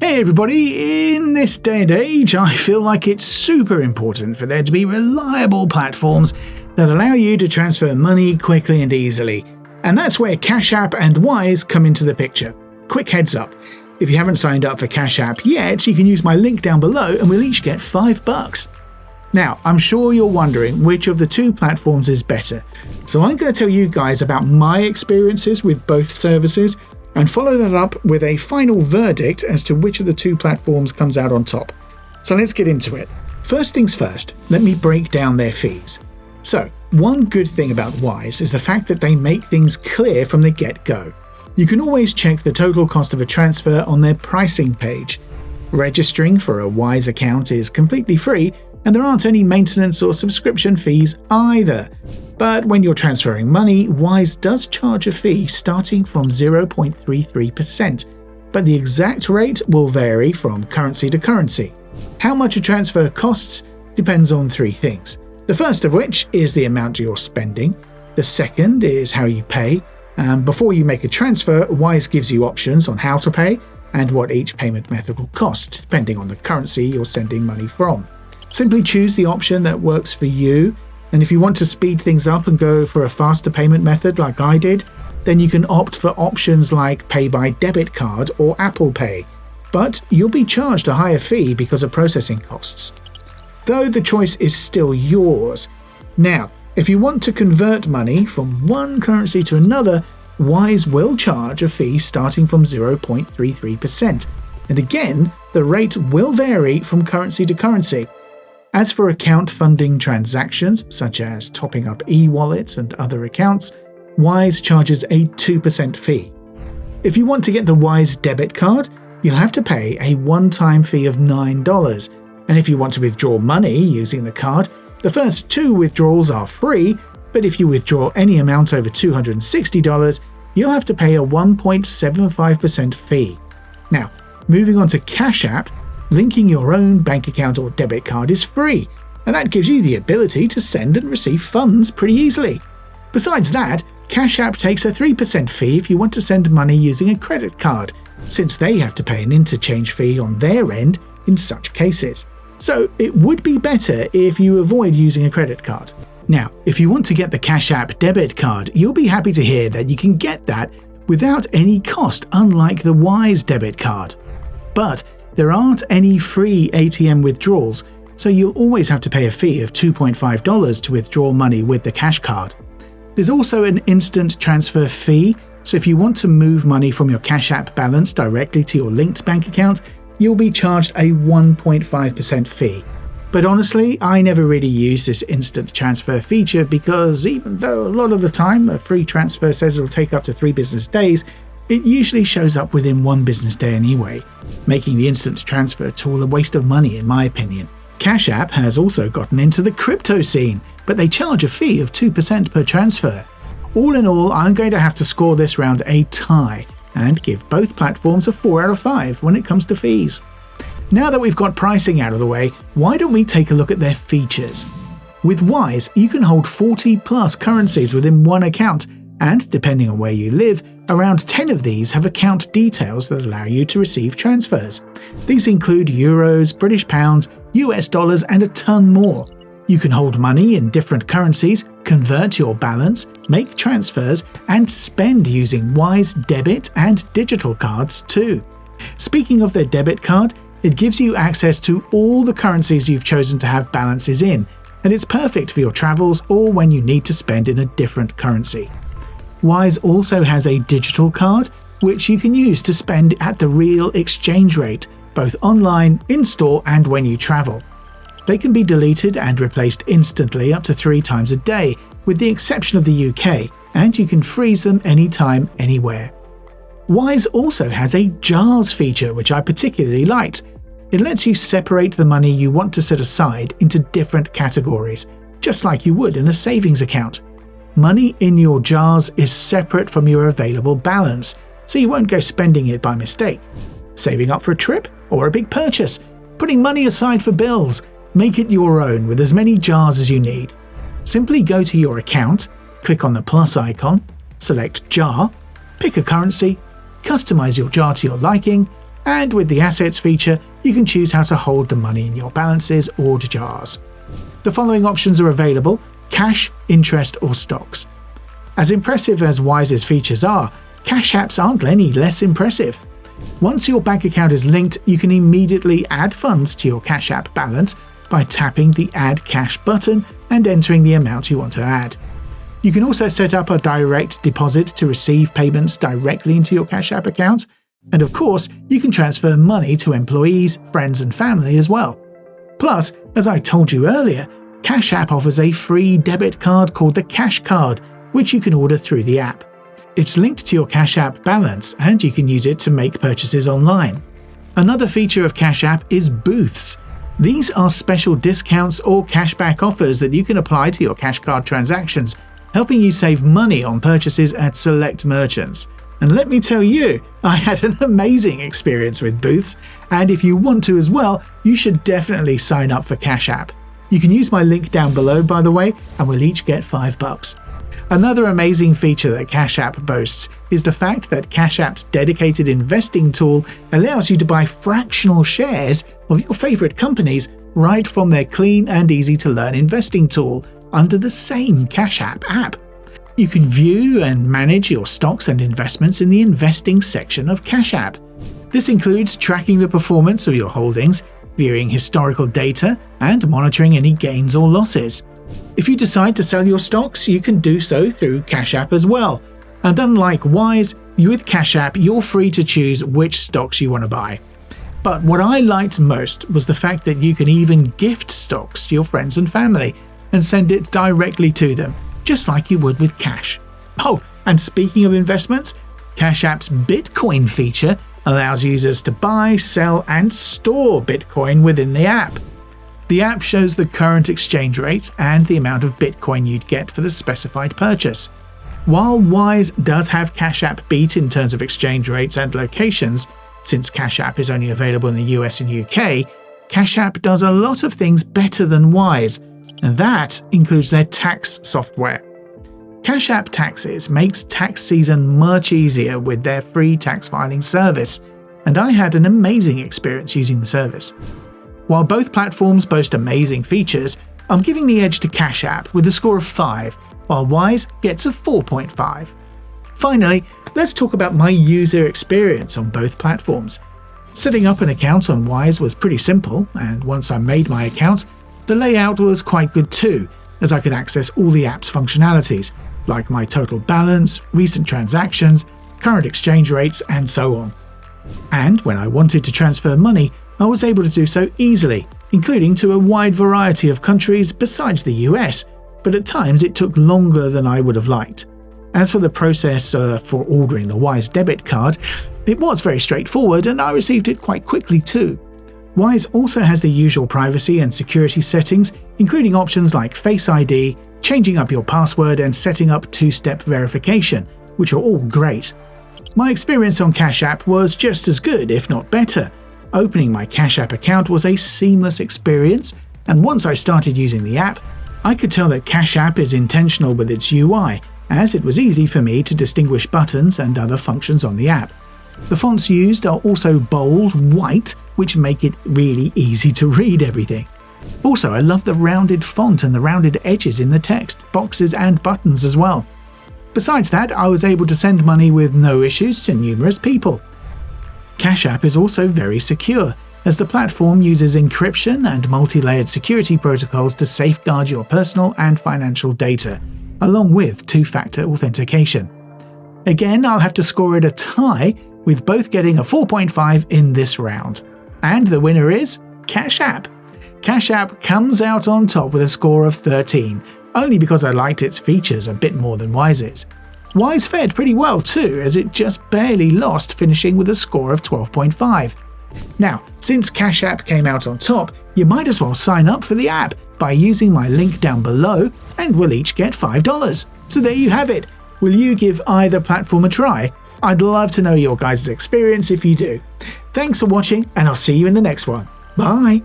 Hey everybody, in this day and age, I feel like it's super important for there to be reliable platforms that allow you to transfer money quickly and easily. And that's where CashApp and Wise come into the picture. Quick heads up, if you haven't signed up for CashApp yet, you can use my link down below and we'll each get $5. Now, I'm sure you're wondering which of the two platforms is better. So I'm going to tell you guys about my experiences with both services and follow that up with a final verdict as to which of the two platforms comes out on top. So let's get into it. First things first, let me break down their fees. So, one good thing about Wise is the fact that they make things clear from the get-go. You can always check the total cost of a transfer on their pricing page. Registering for a Wise account is completely free, and there aren't any maintenance or subscription fees either. But when you're transferring money, Wise does charge a fee starting from 0.33%, but the exact rate will vary from currency to currency. How much a transfer costs depends on three things. The first of which is the amount you're spending. The second is how you pay. Before you make a transfer, Wise gives you options on how to pay and what each payment method will cost, depending on the currency you're sending money from. Simply choose the option that works for you, and if you want to speed things up and go for a faster payment method like I did, then you can opt for options like Pay by Debit Card or Apple Pay, but you'll be charged a higher fee because of processing costs. Though the choice is still yours. Now, if you want to convert money from one currency to another, Wise will charge a fee starting from 0.33%, and again, the rate will vary from currency to currency. As for account funding transactions, such as topping up e-wallets and other accounts, Wise charges a 2% fee. If you want to get the Wise debit card, you'll have to pay a one-time fee of $9, and if you want to withdraw money using the card, the first two withdrawals are free, but if you withdraw any amount over $260, you'll have to pay a 1.75% fee. Now, moving on to CashApp, linking your own bank account or debit card is free, and that gives you the ability to send and receive funds pretty easily. Besides that, CashApp takes a 3% fee if you want to send money using a credit card, since they have to pay an interchange fee on their end in such cases. So it would be better if you avoid using a credit card. Now, if you want to get the CashApp debit card, you'll be happy to hear that you can get that without any cost, unlike the Wise debit card. But there aren't any free ATM withdrawals, so you'll always have to pay a fee of $2.5 to withdraw money with the cash card. There's also an instant transfer fee, so if you want to move money from your CashApp balance directly to your linked bank account, you'll be charged a 1.5% fee. But honestly, I never really use this instant transfer feature because even though a lot of the time a free transfer says it'll take up to 3 business days, it usually shows up within 1 business day anyway, making the instant transfer tool a waste of money in my opinion. CashApp has also gotten into the crypto scene, but they charge a fee of 2% per transfer. All in all, I'm going to have to score this round a tie and give both platforms a 4 out of 5 when it comes to fees. Now that we've got pricing out of the way, why don't we take a look at their features? With Wise, you can hold 40 plus currencies within one account, and depending on where you live, around 10 of these have account details that allow you to receive transfers. These include euros, British pounds, US dollars, and a ton more. You can hold money in different currencies, convert your balance, make transfers, and spend using Wise debit and digital cards too. Speaking of their debit card, it gives you access to all the currencies you've chosen to have balances in, and it's perfect for your travels or when you need to spend in a different currency. Wise also has a digital card, which you can use to spend at the real exchange rate, both online, in-store, and when you travel. They can be deleted and replaced instantly up to 3 times a day, with the exception of the UK, and you can freeze them anytime, anywhere. Wise also has a jars feature which I particularly liked. It lets you separate the money you want to set aside into different categories, just like you would in a savings account. Money in your jars is separate from your available balance, so you won't go spending it by mistake. Saving up for a trip or a big purchase, putting money aside for bills, make it your own with as many jars as you need. Simply go to your account, click on the plus icon, select jar, pick a currency, customize your jar to your liking, And with the Assets feature, you can choose how to hold the money in your balances or jars. The following options are available: cash, interest, or stocks. As impressive as Wise's features are, Cash apps aren't any less impressive. Once your bank account is linked, you can immediately add funds to your Cash App balance by tapping the Add Cash button and entering the amount you want to add. You can also set up a direct deposit to receive payments directly into your Cash App account, and of course, you can transfer money to employees, friends, and family as well. Plus, as I told you earlier, Cash App offers a free debit card called the Cash Card, which you can order through the app. It's linked to your Cash App balance, and you can use it to make purchases online. Another feature of Cash App is booths. These are special discounts or cashback offers that you can apply to your Cash Card transactions, helping you save money on purchases at select merchants. And let me tell you, I had an amazing experience with booths, and if you want to as well, you should definitely sign up for Cash App. You can use my link down below, by the way, and we'll each get $5. Another amazing feature that Cash App boasts is the fact that Cash App's dedicated investing tool allows you to buy fractional shares of your favorite companies right from their clean and easy-to-learn investing tool under the same Cash App app. You can view and manage your stocks and investments in the investing section of Cash App. This includes tracking the performance of your holdings, viewing historical data, and monitoring any gains or losses. If you decide to sell your stocks, you can do so through Cash App as well. And unlike Wise, with Cash App, you're free to choose which stocks you want to buy. But what I liked most was the fact that you can even gift stocks to your friends and family and send it directly to them, just like you would with cash. Oh, and speaking of investments, Cash App's Bitcoin feature allows users to buy, sell, and store Bitcoin within the app. The app shows the current exchange rate and the amount of Bitcoin you'd get for the specified purchase. While Wise does have Cash App beat in terms of exchange rates and locations, since Cash App is only available in the US and UK, Cash App does a lot of things better than Wise, and that includes their tax software. Cash App Taxes makes tax season much easier with their free tax filing service, and I had an amazing experience using the service. While both platforms boast amazing features, I'm giving the edge to Cash App with a score of 5, while Wise gets a 4.5. Finally, let's talk about my user experience on both platforms. Setting up an account on Wise was pretty simple, and once I made my account, the layout was quite good too, as I could access all the app's functionalities, like my total balance, recent transactions, current exchange rates, and so on. And when I wanted to transfer money, I was able to do so easily, including to a wide variety of countries besides the US, but at times it took longer than I would have liked. As for the process for ordering the Wise debit card, it was very straightforward and I received it quite quickly too. Wise also has the usual privacy and security settings, including options like Face ID, changing up your password, and setting up two-step verification, which are all great. My experience on Cash App was just as good, if not better. Opening my Cash App account was a seamless experience, and once I started using the app, I could tell that Cash App is intentional with its UI, as it was easy for me to distinguish buttons and other functions on the app. The fonts used are also bold, white, which make it really easy to read everything. Also, I love the rounded font and the rounded edges in the text, boxes, and buttons as well. Besides that, I was able to send money with no issues to numerous people. Cash App is also very secure, as the platform uses encryption and multi-layered security protocols to safeguard your personal and financial data, along with two-factor authentication. Again, I'll have to score it a tie, with both getting a 4.5 in this round. And the winner is Cash App. Cash App comes out on top with a score of 13, only because I liked its features a bit more than Wise's. Wise fared pretty well too, as it just barely lost, finishing with a score of 12.5. Now, since Cash App came out on top, you might as well sign up for the app by using my link down below, and we'll each get $5. So there you have it. Will you give either platform a try? I'd love to know your guys' experience if you do. Thanks for watching, and I'll see you in the next one. Bye!